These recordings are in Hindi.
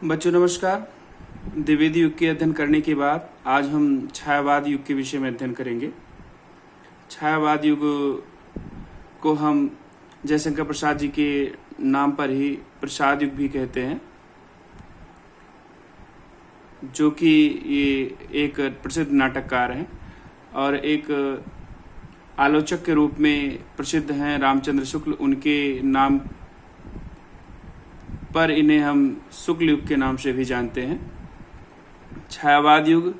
बच्चों नमस्कार। द्विवेदी युग के अध्ययन करने के बाद आज हम छायावाद युग के विषय में अध्ययन करेंगे। छायावाद युग को हम जयशंकर प्रसाद जी के नाम पर ही प्रसाद युग भी कहते हैं, जो कि ये एक प्रसिद्ध नाटककार हैं और एक आलोचक के रूप में प्रसिद्ध हैं। रामचंद्र शुक्ल उनके नाम पर इन्हें हम शुक्ल युग के नाम से भी जानते हैं। छायावाद युग,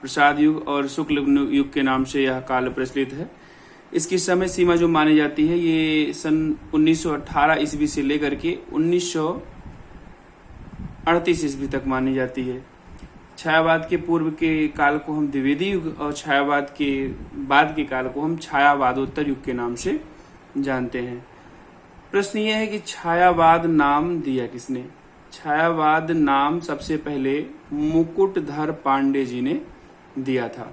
प्रसाद युग और शुक्ल युग के नाम से यह काल प्रचलित है। इसकी समय सीमा जो मानी जाती है ये सन 1918 ईस्वी से लेकर के 1938 ईस्वी तक मानी जाती है। छायावाद के पूर्व के काल को हम द्विवेदी युग और छायावाद के बाद के काल को हम छायावादोत्तर युग के नाम से जानते हैं। प्रश्न यह है कि छायावाद नाम दिया किसने? छायावाद नाम सबसे पहले मुकुटधर पांडे जी ने दिया था।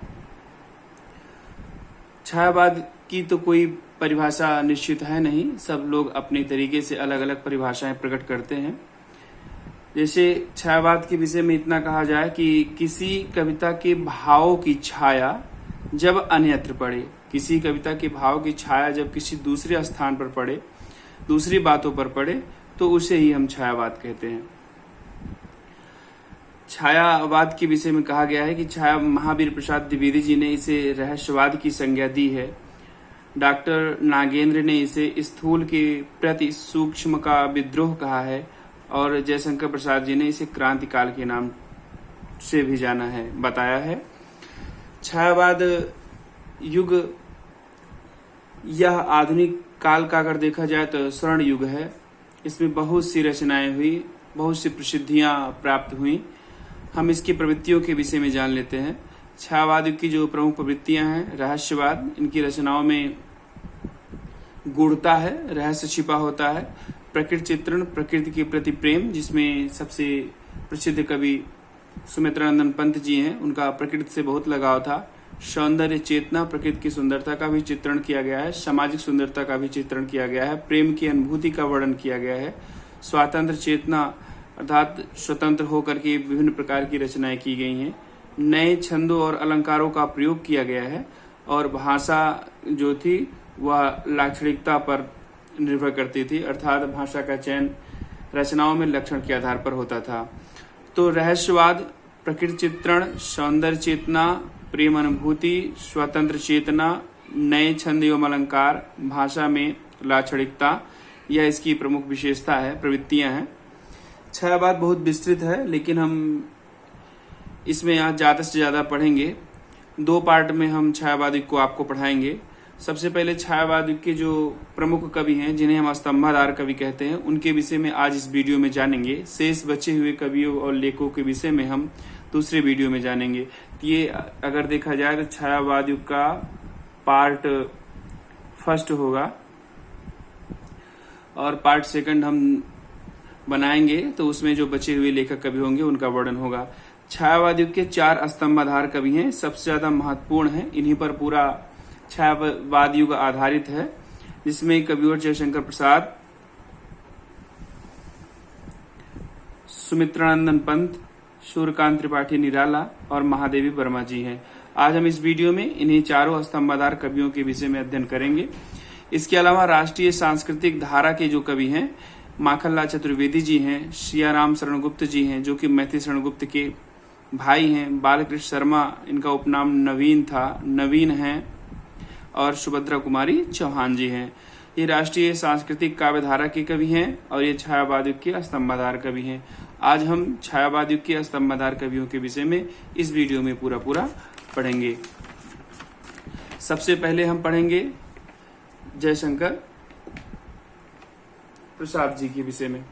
छायावाद की तो कोई परिभाषा निश्चित है नहीं, सब लोग अपने तरीके से अलग अलग परिभाषाएं प्रकट करते हैं। जैसे छायावाद के विषय में इतना कहा जाए कि किसी कविता के भाव की छाया जब अन्यत्र पड़े, किसी कविता के भाव की छाया जब किसी दूसरे स्थान पर पड़े, दूसरी बातों पर पड़े, तो उसे ही हम छायावाद कहते हैं। छायावाद के विषय में कहा गया है कि छाया महावीर प्रसाद द्विवेदी जी ने इसे रहस्यवाद की संज्ञा दी है। डॉक्टर नागेंद्र ने इसे स्थूल के प्रति सूक्ष्म का विद्रोह कहा है और जयशंकर प्रसाद जी ने इसे क्रांतिकाल के नाम से भी जाना है, बताया है। छायावाद युग यह आधुनिक काल का अगर देखा जाए तो स्वर्ण युग है। इसमें बहुत सी रचनाएं हुई, बहुत सी प्रसिद्धियां प्राप्त हुई। हम इसकी प्रवृत्तियों के विषय में जान लेते हैं। छायावाद युग की जो प्रमुख प्रवृत्तियां हैं, रहस्यवाद, इनकी रचनाओं में गूढ़ता है, रहस्य छिपा होता है। प्रकृति चित्रण, प्रकृति के प्रति प्रेम, जिसमें सबसे प्रसिद्ध कवि सुमित्रानंद पंत जी हैं, उनका प्रकृति से बहुत लगाव था। सौंदर्य चेतना, प्रकृति की सुंदरता का भी चित्रण किया गया है, सामाजिक सुंदरता का भी चित्रण किया गया है, प्रेम की अनुभूति का वर्णन किया गया है। स्वातंत्र चेतना अर्थात स्वतंत्र होकर के विभिन्न प्रकार की रचनाएं की गई हैं। नए छंदों और अलंकारों का प्रयोग किया गया है और भाषा जो थी वह लाक्षणिकता पर निर्भर करती थी, अर्थात भाषा का चयन रचनाओं में लक्षण के आधार पर होता था। तो रहस्यवाद, प्रकृति चित्रण, सौंदर्य चेतना, प्रेम अनुभूति, स्वतंत्र चेतना, नए छंद एवं अलंकार, भाषा में लाक्षणिकता, यह इसकी प्रमुख विशेषता है, प्रवृत्तियां हैं। छायावाद बहुत विस्तृत है, लेकिन हम इसमें यहाँ ज्यादा से ज्यादा पढ़ेंगे। दो पार्ट में हम छायावाद को आपको पढ़ाएंगे। सबसे पहले छायावाद के जो प्रमुख कवि हैं, जिन्हें हम स्तंभाधार कवि कहते हैं, उनके विषय में आज इस वीडियो में जानेंगे। शेष बचे हुए कवियों और लेखकों के विषय में हम दूसरे वीडियो में जानेंगे। ये अगर देखा जाए तो छायावाद युग का पार्ट फर्स्ट होगा और पार्ट सेकंड हम बनाएंगे, तो उसमें जो बचे हुए लेखक कवि होंगे उनका वर्णन होगा। छायावाद युग के 4 स्तंभाधार कवि हैं, सबसे ज्यादा महत्वपूर्ण हैं। इन्हीं पर पूरा छायावाद युग आधारित है, जिसमें कविवर जयशंकर प्रसाद, सुमित्रानंदन पंत, सूर्यकांत त्रिपाठी निराला और महादेवी वर्मा जी हैं। आज हम इस वीडियो में इन्हीं चारों स्तंभाधार कवियों के विषय में अध्ययन करेंगे। इसके अलावा राष्ट्रीय सांस्कृतिक धारा के जो कवि हैं, माखनलाल चतुर्वेदी जी हैं, सियाराम शरणगुप्त जी हैं, जो कि मैथिली शरणगुप्त के भाई हैं। बालकृष्ण शर्मा, इनका उपनाम नवीन था, नवीन हैं, और सुभद्रा कुमारी चौहान जी हैं। ये राष्ट्रीय सांस्कृतिक काव्यधारा के कवि हैं और ये छायावाद युग के स्तंभाधार कवि हैं। आज हम छायावाद युग के स्तंभाधार कवियों के विषय में इस वीडियो में पूरा पढ़ेंगे। सबसे पहले हम पढ़ेंगे जयशंकर प्रसाद जी के विषय में।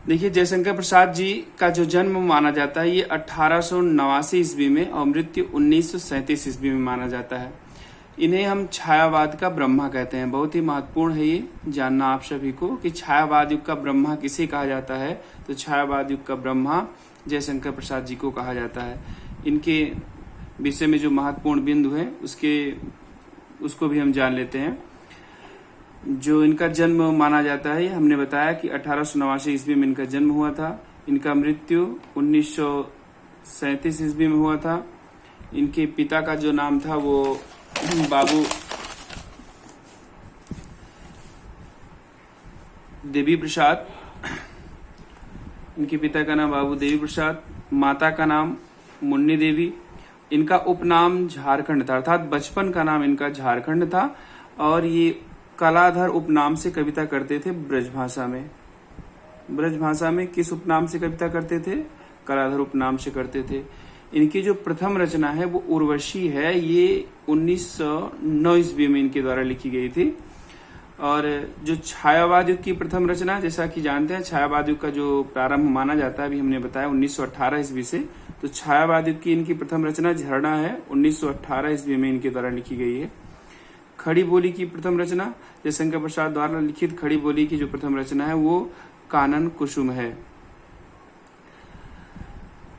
देखिए, जयशंकर प्रसाद जी का जो जन्म माना जाता है ये 1889 ईस्वी में और मृत्यु 1937 ईस्वी में माना जाता है। इन्हें हम छायावाद का ब्रह्मा कहते हैं। बहुत ही महत्वपूर्ण है ये जानना आप सभी को कि छायावाद युग का ब्रह्मा किसे कहा जाता है। तो छायावाद युग का ब्रह्मा जयशंकर प्रसाद जी को कहा जाता है। इनके विषय में जो महत्वपूर्ण बिंदु है उसको भी हम जान लेते हैं। जो इनका जन्म माना जाता है, हमने बताया कि 1889 ईस्वी में इनका जन्म हुआ था। इनका मृत्यु 1937 ईस्वी में हुआ था। इनके पिता का जो नाम था वो बाबू देवी प्रसाद, इनके पिता का नाम बाबू देवी प्रसाद, माता का नाम मुन्नी देवी। इनका उपनाम झारखंड था, अर्थात बचपन का नाम इनका झारखंड था और ये कलाधर उपनाम से कविता करते थे ब्रजभाषा में। ब्रजभाषा में किस उपनाम से कविता करते थे? कलाधर उपनाम से करते थे। इनकी जो प्रथम रचना है वो उर्वशी है, ये 1909 ईस्वी में इनके द्वारा लिखी गई थी। और जो छायावाद युग की प्रथम रचना, जैसा कि जानते हैं छायावाद युग का जो प्रारंभ माना जाता है, अभी हमने बताया 1918 ईस्वी से, तो छायावाद युग की इनकी प्रथम रचना झरना है, 1918 ईस्वी में इनके द्वारा लिखी गई है। खड़ी बोली की प्रथम रचना, जयशंकर प्रसाद द्वारा लिखित खड़ी बोली की जो प्रथम रचना है वो कानन कुसुम है।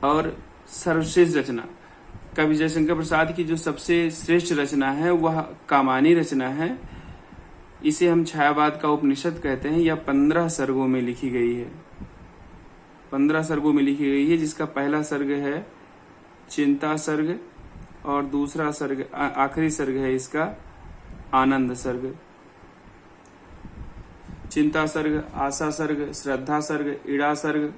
और सर्वश्रेष्ठ रचना, कवि जयशंकर प्रसाद की जो सबसे श्रेष्ठ रचना है वह कामानी रचना है। इसे हम छायावाद का उपनिषद कहते हैं। यह 15 सर्गों में लिखी गई है, 15 सर्गों में लिखी गई है, जिसका पहला सर्ग है चिंता सर्ग और दूसरा सर्ग, आखिरी सर्ग है इसका आनंद सर्ग। चिंता सर्ग, आशा सर्ग, श्रद्धा सर्ग, ईड़ा सर्ग,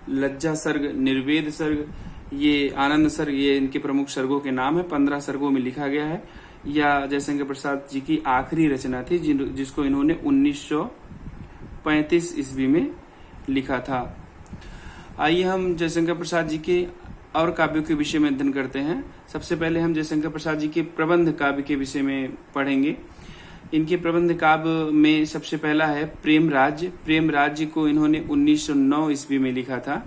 लज्जा सर्ग, निर्वेद सर्ग, ये आनंद सर्ग, ये इनके प्रमुख सर्गों के नाम है। 15 सर्गों में लिखा गया है। यह जयशंकर प्रसाद जी की आखिरी रचना थी जिसको इन्होंने 1935 ईस्वी में लिखा था। आइए हम जयशंकर प्रसाद जी के और काव्यों के विषय में अध्ययन करते हैं। सबसे पहले हम जयशंकर प्रसाद जी के प्रबंध काव्य के विषय में पढ़ेंगे। इनके प्रबंध काव्य में सबसे पहला है प्रेम राज्य। प्रेम राज्य को इन्होंने 1909 ईस्वी में लिखा था।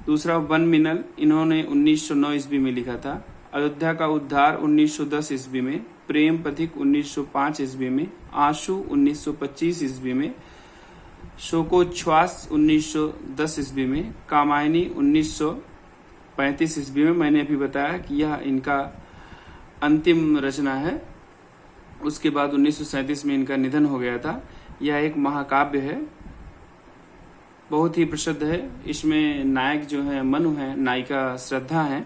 दूसरा वन मिनल, इन्होंने 1909 ईस्वी में लिखा था। अयोध्या का उद्धार 1910 ईस्वी में। प्रेम पथिक 1905 ईस्वी में। आंसू 1925 ईस्वी में। शोकोच्छ्वास 1910 ईस्वी में। कामायनी 1935 ईस्वी में। मैंने अभी बताया कि यह इनका अंतिम रचना है। उसके बाद 1937 में इनका निधन हो गया था। यह एक महाकाव्य है, बहुत ही प्रसिद्ध है। इसमें नायक जो है मनु है, नायिका श्रद्धा है।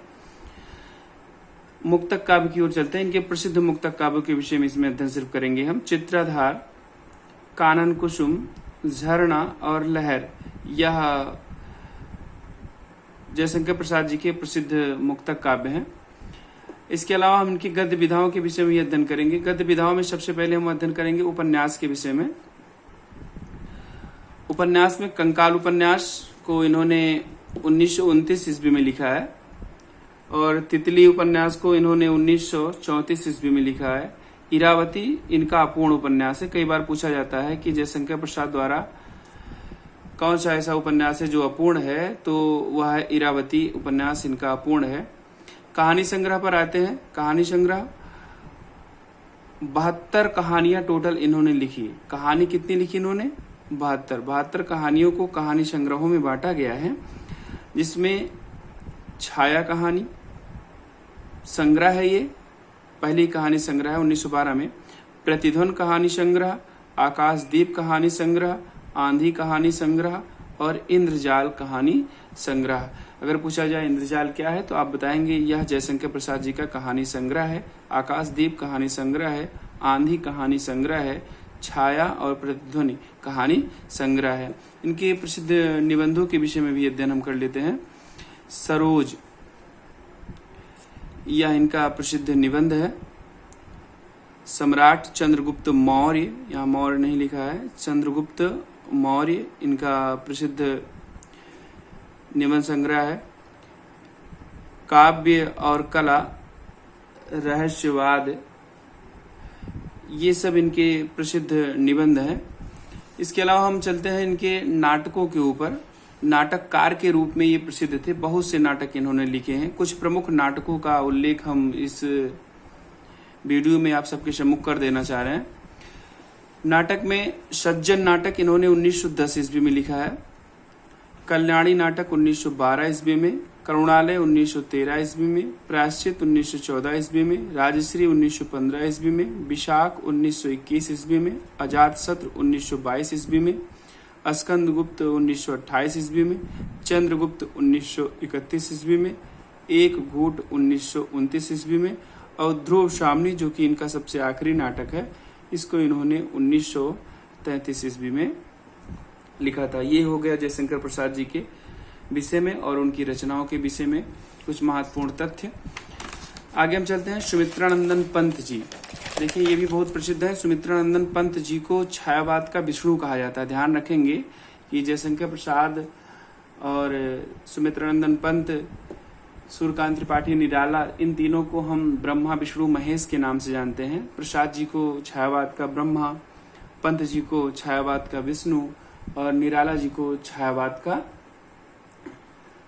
मुक्तक काव्य की ओर चलते हैं। इनके प्रसिद्ध मुक्तक काव्यों के विषय में इसमें अध्ययन सिर्फ करेंगे हम। चित्राधार, कानन कुसुम, झरना और लहर, यह जयशंकर प्रसाद जी के प्रसिद्ध मुक्तक काव्य हैं। इसके अलावा हम इनकी गद्य विधाओं के विषय में अध्ययन करेंगे। गद्य विधाओं में सबसे पहले हम अध्ययन करेंगे उपन्यास के विषय में। उपन्यास में कंकाल उपन्यास को इन्होंने 1929 ईस्वी में लिखा है और तितली उपन्यास को इन्होंने 1934 ईस्वी में लिखा है। इरावती इनका अपूर्ण उपन्यास है। कई बार पूछा जाता है कि जयशंकर प्रसाद द्वारा कौन सा ऐसा उपन्यास है जो अपूर्ण है, तो वह है इरावती उपन्यास, इनका अपूर्ण है। कहानी संग्रह पर आते हैं। कहानी संग्रह 72 कहानियां टोटल इन्होंने लिखी। कहानी कितनी लिखी इन्होंने? 72 कहानियों को कहानी संग्रहों में बांटा गया है, जिसमें छाया कहानी संग्रह है, ये पहली कहानी संग्रह है 1912 में। प्रतिध्वन कहानी संग्रह, आकाशदीप कहानी संग्रह, आंधी कहानी संग्रह और इंद्रजाल कहानी संग्रह। अगर पूछा जाए इंद्रजाल क्या है तो आप बताएंगे यह जयशंकर प्रसाद जी का कहानी संग्रह है। आकाशदीप कहानी संग्रह है, आंधी कहानी संग्रह है, छाया और प्रतिध्वनि कहानी संग्रह है। इनके प्रसिद्ध निबंधों के विषय में भी अध्ययन हम कर लेते हैं। सरोज, यह इनका प्रसिद्ध निबंध है। सम्राट चंद्रगुप्त मौर्य, यहाँ मौर्य नहीं लिखा है, चंद्रगुप्त मौर्य इनका प्रसिद्ध निबंध संग्रह है। काव्य और कला, रहस्यवाद, ये सब इनके प्रसिद्ध निबंध हैं। इसके अलावा हम चलते हैं इनके नाटकों के ऊपर। नाटककार के रूप में ये प्रसिद्ध थे। बहुत से नाटक इन्होंने लिखे हैं। कुछ प्रमुख नाटकों का उल्लेख हम इस वीडियो में आप सबके सम्मुख कर देना चाह रहे हैं। नाटक में सज्जन नाटक इन्होंने 1910 ईस्वी में लिखा है। कल्याणी नाटक 1912 ईस्वी में। करुणालय 1913 ईस्वी में। प्रायश्चित 1914 ईस्वी में। राजश्री 1915 ईस्वी में। विशाख 1921 ईस्वी में। अजातशत्रु 1922 ईस्वी में। स्कंदगुप्त 1928 ईस्वी में, चंद्रगुप्त 1931 ईस्वी में, एक घूट 1929 ईस्वी में, और ध्रुव शामनी जो कि इनका सबसे आखिरी नाटक है, इसको इन्होंने 1933 ईस्वी में लिखा था। ये हो गया जयशंकर प्रसाद जी के विषय में और उनकी रचनाओं के विषय में कुछ महत्वपूर्ण तथ्य। आगे हम चलते हैं सुमित्रानंदन पंत जी। देखिए ये भी बहुत प्रसिद्ध है। सुमित्रानंदन पंत जी को छायावाद का विष्णु कहा जाता है। ध्यान रखेंगे कि जयशंकर प्रसाद और सुमित्रानंदन पंत, सूर्यकांत त्रिपाठी, निराला, इन तीनों को हम ब्रह्मा विष्णु महेश के नाम से जानते हैं। प्रसाद जी को छायावाद का ब्रह्मा, पंत जी को छायावाद का विष्णु और निराला जी को छायावाद का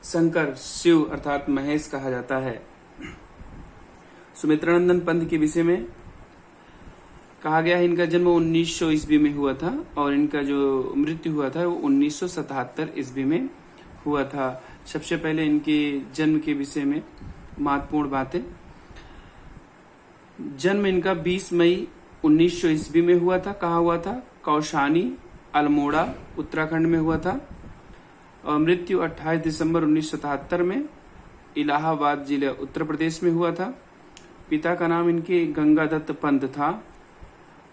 शंकर, शिव अर्थात महेश कहा जाता है। सुमित्रानंदन पंत के विषय में कहा गया है इनका जन्म 1900 ईस्वी में हुआ था और इनका जो मृत्यु हुआ था वो 1977 ईस्वी में हुआ था। सबसे पहले इनके जन्म के विषय में महत्वपूर्ण बातें। जन्म इनका 20 मई 1900 ईस्वी में हुआ था। कहाँ हुआ था? कौशानी, अल्मोड़ा, उत्तराखंड में हुआ था। और मृत्यु 28 दिसंबर 1977 में इलाहाबाद जिला उत्तर प्रदेश में हुआ था। पिता का नाम इनके गंगादत्त पंत था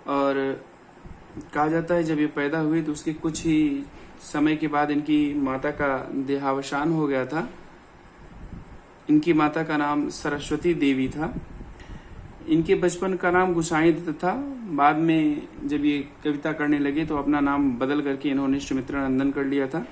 और कहा जाता है जब ये पैदा हुए तो उसके कुछ ही समय के बाद इनकी माता का देहावसान हो गया था। इनकी माता का नाम सरस्वती देवी था। इनके बचपन का नाम गुसाई दत्त था। बाद में जब ये कविता करने लगे तो अपना नाम बदल करके इन्होंने सुमित्रानंदन कर लिया था।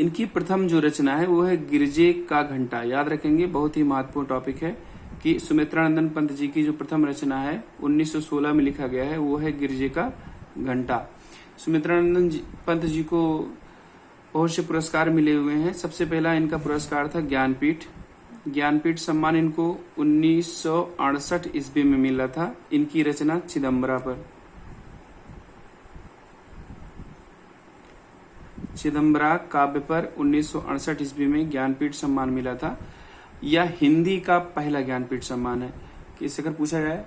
इनकी प्रथम जो रचना है वो है गिरजे का घंटा। याद रखेंगे, बहुत ही महत्वपूर्ण टॉपिक है कि सुमित्रानंदन पंत जी की जो प्रथम रचना है 1916 में लिखा गया है वो है गिरजे का घंटा। सुमित्रानंदन पंत जी को बहुत से पुरस्कार मिले हुए हैं। सबसे पहला इनका पुरस्कार था ज्ञानपीठ। ज्ञानपीठ सम्मान इनको 1968 ईस्वी में मिला था। इनकी रचना चिदम्बरा पर, चिदम्बरा काव्य पर 1968 ईस्वी में ज्ञानपीठ सम्मान मिला था। यह हिंदी का पहला ज्ञानपीठ सम्मान है। कि अगर पूछा जाए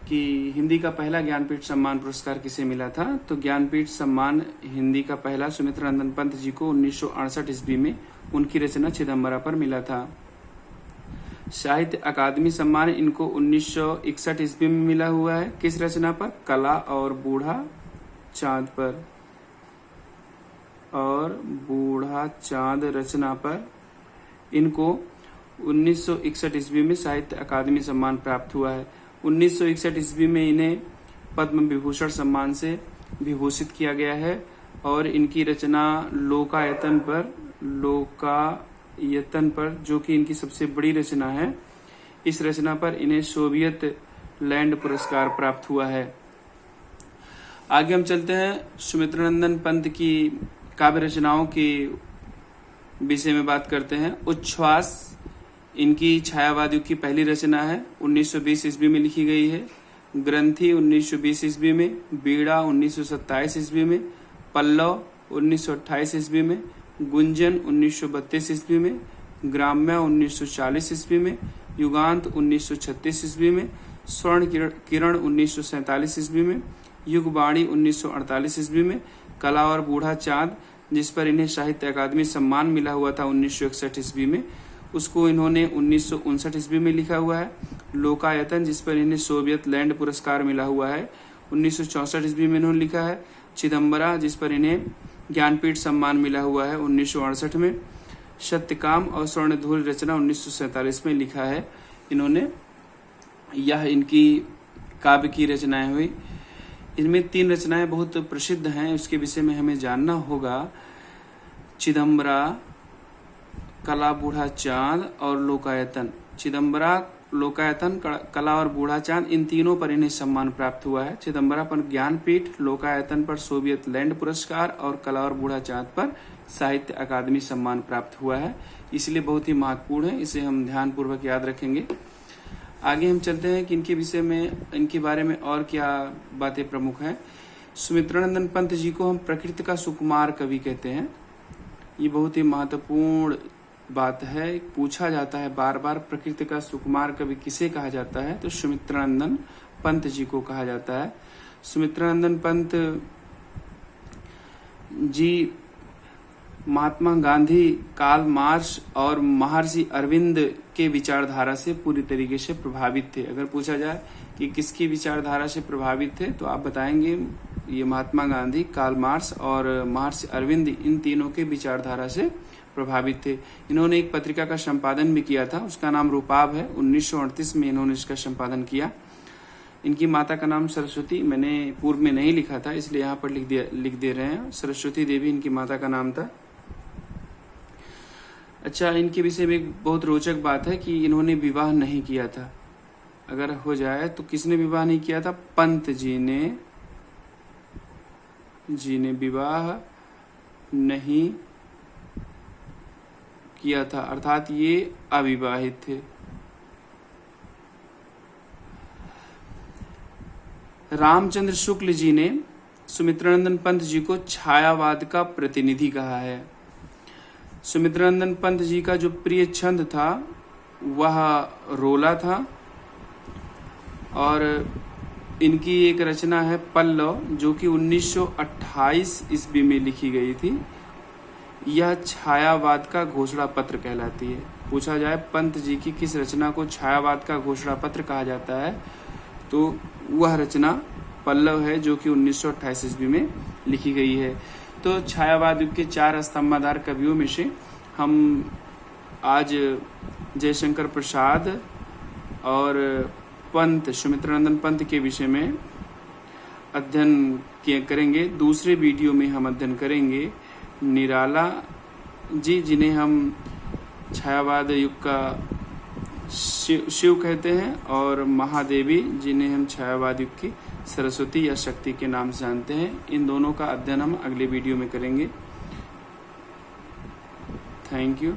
कि हिंदी का पहला ज्ञानपीठ सम्मान पुरस्कार किसे मिला था तो ज्ञानपीठ सम्मान हिंदी का पहला सुमित्रानंदन पंत जी को 1968 ईस्वी में उनकी रचना चिदम्बरा पर मिला था। साहित्य अकादमी सम्मान इनको 1961 ईस्वी में मिला हुआ है। किस रचना पर? कला और बूढ़ा चांद पर, और बूढ़ा चांद रचना पर इनको 1961 ईस्वी में साहित्य अकादमी सम्मान प्राप्त हुआ है। 1961 ईस्वी में इन्हें पद्म विभूषण सम्मान से विभूषित किया गया है और इनकी रचना लोकायतन पर जो कि इनकी सबसे बड़ी रचना है, इस रचना पर इन्हें सोवियत लैंड पुरस्कार प्राप्त हुआ है। आगे हम चलते हैं सुमित्रानंदन पंत की काव्य रचनाओं के विषय में बात करते हैं। उच्छ्वास इनकी छायावादियों की पहली रचना है, 1920 ईस्वी में लिखी गई है। ग्रंथि 1920 ईस्वी में, बीड़ा 1927 ईस्वी में, पल्लव 1928 ईस्वी में, गुंजन 1932 ईस्वी में, ग्राम्य 1940 ईस्वी में, युगांत 1936 ईस्वी में, स्वर्ण किरण 1947 ईस्वी में, युगवाणी 1948 ईस्वी में, कला और बूढ़ा चांद जिस पर इन्हें साहित्य अकादमी सम्मान मिला हुआ था 1961 ईस्वी में, उसको इन्होंने 1959 ईस्वी में लिखा हुआ है। लोकायतन जिस पर इन्हें सोवियत लैंड पुरस्कार मिला हुआ है 1964 ईस्वी में इन्होंने लिखा है। चिदम्बरा जिस पर इन्हें ज्ञानपीठ सम्मान मिला हुआ है 1968 में। सत्यकाम और स्वर्णधूल रचना 1947 में लिखा है इन्होंने। यह इनकी काव्य की रचनाएं हुई। इनमें 3 रचनाएं बहुत प्रसिद्ध हैं, उसके विषय में हमें जानना होगा। चिदम्बरा, कला, बूढ़ा चांद और लोकायतन। चिदम्बरा, लोकायतन, कला और बूढ़ा चांद, इन तीनों पर इन्हें सम्मान प्राप्त हुआ है। चिदम्बरा पर ज्ञानपीठ, लोकायतन पर सोवियत लैंड पुरस्कार और कला और बूढ़ा चांद पर साहित्य अकादमी सम्मान प्राप्त हुआ है। इसलिए बहुत ही महत्वपूर्ण है, इसे हम ध्यानपूर्वक याद रखेंगे। आगे हम चलते हैं कि इनके विषय में, इनके बारे में और क्या बातें प्रमुख हैं। सुमित्रानंदन पंत जी को हम प्रकृति का सुकुमार कवि कहते हैं। ये बहुत ही महत्वपूर्ण बात है, पूछा जाता है बार बार, प्रकृति का सुकुमार कवि किसे कहा जाता है तो सुमित्रानंदन पंत जी को कहा जाता है। सुमित्रानंदन पंत जी महात्मा गांधी, कार्ल मार्क्स और महर्षि अरविंद के विचारधारा से पूरी तरीके से प्रभावित थे। अगर पूछा जाए कि किसकी विचारधारा से प्रभावित थे तो आप बताएंगे ये महात्मा गांधी, कार्ल मार्क्स और महर्षि अरविंद, इन तीनों के विचारधारा से प्रभावित थे। इन्होंने एक पत्रिका का संपादन भी किया था, उसका नाम रूपाब है। 1938 में इन्होंने इसका संपादन किया। इनकी माता का नाम सरस्वती, मैंने पूर्व में नहीं लिखा था इसलिए यहाँ पर लिख दे रहे हैं। सरस्वती देवी इनकी माता का नाम था। अच्छा, इनके विषय में एक बहुत रोचक बात है कि इन्होंने विवाह नहीं किया था। अगर हो जाए तो किसने विवाह नहीं किया था? पंत जी ने विवाह नहीं किया था, अर्थात ये अविवाहित थे। रामचंद्र शुक्ल जी ने सुमित्रानंदन पंत जी को छायावाद का प्रतिनिधि कहा है। सुमित्रानंदन पंत जी का जो प्रिय छंद था वह रोला था और इनकी एक रचना है पल्लव, जो कि 1928 ईस्वी में लिखी गई थी। यह छायावाद का घोषणा पत्र कहलाती है। पूछा जाए पंत जी की किस रचना को छायावाद का घोषणा पत्र कहा जाता है तो वह रचना पल्लव है, जो कि 1928 ईस्वी में लिखी गई है। तो छायावाद युग के 4 स्तंभाधार कवियों में से हम आज जयशंकर प्रसाद और पंत, सुमित्रानंदन पंत के विषय में अध्ययन करेंगे। दूसरे वीडियो में हम अध्ययन करेंगे निराला जी, जिन्हें हम छायावाद युग का शिव कहते हैं, और महादेवी, जिन्हें हम छायावाद युग की सरस्वती या शक्ति के नाम से जानते हैं। इन दोनों का अध्ययन हम अगले वीडियो में करेंगे। Thank you.